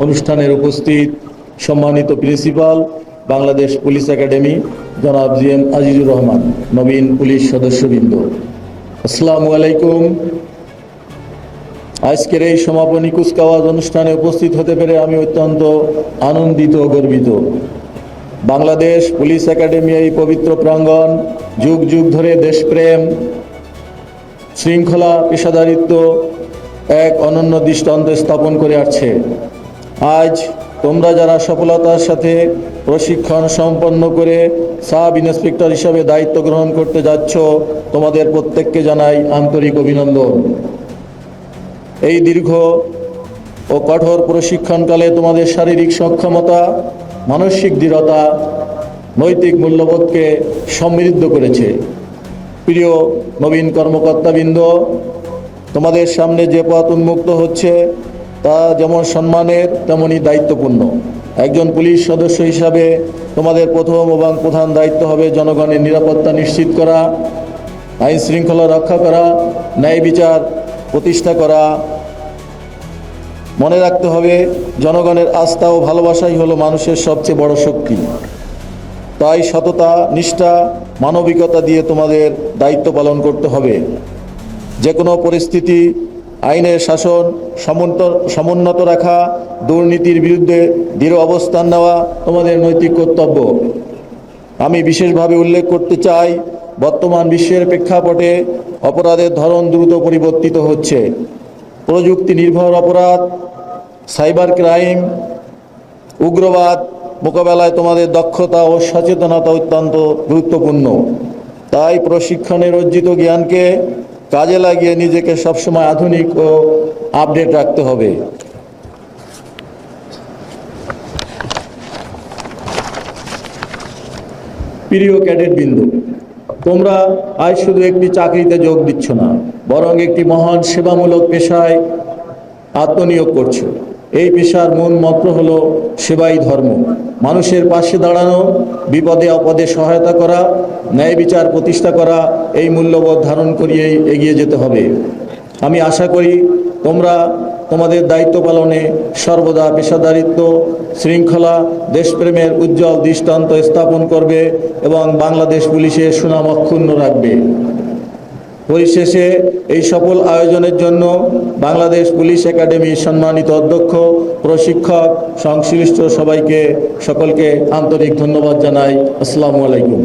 অনুষ্ঠানের উপস্থিত সম্মানিত প্রিন্সিপাল, বাংলাদেশ পুলিশ একাডেমি জনাব জিএম আজিজুর রহমান, নবীন পুলিশ সদস্যবৃন্দ, আসসালামু আলাইকুম। আজকের এই সমাপনী কুচকাওয়াজ অনুষ্ঠানে উপস্থিত হতে পেরে আমি অত্যন্ত আনন্দিত ও গর্বিত। বাংলাদেশ পুলিশ একাডেমি এই পবিত্র প্রাঙ্গণ যুগ যুগ ধরে দেশপ্রেম, শৃঙ্খলা, পেশাদারিত্ব এক অনন্য দৃষ্টান্ত স্থাপন করে আসছে। আজ তোমরা যারা সফলতার সাথে প্রশিক্ষণ সম্পন্ন করে সাব ইন্সপেক্টর হিসাবে দায়িত্ব গ্রহণ করতে যাচ্ছ, তোমাদের প্রত্যেককে জানাই আন্তরিক অভিনন্দন। এই দীর্ঘ ও কঠোর প্রশিক্ষণকালে তোমাদের শারীরিক সক্ষমতা, মানসিক দৃঢ়তা, নৈতিক মূল্যবোধকে সমৃদ্ধ করেছে। প্রিয় নবীন কর্মকর্তাবৃন্দ, তোমাদের সামনে যে পথ উন্মুক্ত হচ্ছে তা যেমন সম্মানের তেমনই দায়িত্বপূর্ণ। একজন পুলিশ সদস্য হিসাবে তোমাদের প্রথম এবং প্রধান দায়িত্ব হবে জনগণের নিরাপত্তা নিশ্চিত করা, আইন শৃঙ্খলা রক্ষা করা, ন্যায় বিচার প্রতিষ্ঠা করা। মনে রাখতে হবে, জনগণের আস্থা ও ভালোবাসাই হলো মানুষের সবচেয়ে বড় শক্তি। তাই সততা, নিষ্ঠা, মানবিকতা দিয়ে তোমাদের দায়িত্ব পালন করতে হবে। যে কোনো পরিস্থিতি আইনের শাসন সমুন্নত রাখা, দুর্নীতির বিরুদ্ধে দৃঢ় অবস্থান নেওয়া তোমাদের নৈতিক কর্তব্য। আমি বিশেষভাবে উল্লেখ করতে চাই, বর্তমান বিশ্বের প্রেক্ষাপটে অপরাধের ধরন দ্রুত পরিবর্তিত হচ্ছে। প্রযুক্তি নির্ভর অপরাধ, সাইবার ক্রাইম, উগ্রবাদ মোকাবেলায় তোমাদের দক্ষতা ও সচেতনতা অত্যন্ত গুরুত্বপূর্ণ। তাই প্রশিক্ষণের অর্জিত জ্ঞানকে কাজে লাগিয়ে নিজেকে সবসময় আধুনিক ও আপডেট রাখতে হবে। প্রিয় ক্যাডেটবৃন্দ, তোমরা আজ শুধু একটি চাকরিতে যোগ দিচ্ছ না, বরং একটি মহান সেবামূলক পেশায় আত্মনিয়োগ করছো। এই পেশার মূল মন্ত্র হলো সেবাই ধর্ম। মানুষের পাশে দাঁড়ানো, বিপদে আপদে সহায়তা করা, ন্যায় বিচার প্রতিষ্ঠা করা, এই মূল্যবোধ ধারণ করিয়েই এগিয়ে যেতে হবে। আমি আশা করি তোমরা তোমাদের দায়িত্ব পালনে সর্বদা পেশাদারিত্ব, শৃঙ্খলা, দেশপ্রেমের উজ্জ্বল দৃষ্টান্ত স্থাপন করবে এবং বাংলাদেশ পুলিশের সুনাম অক্ষুণ্ণ রাখবে। পরিশেষে এই সফল আয়োজনের জন্য বাংলাদেশ পুলিশ একাডেমির সম্মানিত অধ্যক্ষ, প্রশিক্ষক, সংশ্লিষ্ট সকলকে আন্তরিক ধন্যবাদ জানাই। আসসালামু আলাইকুম।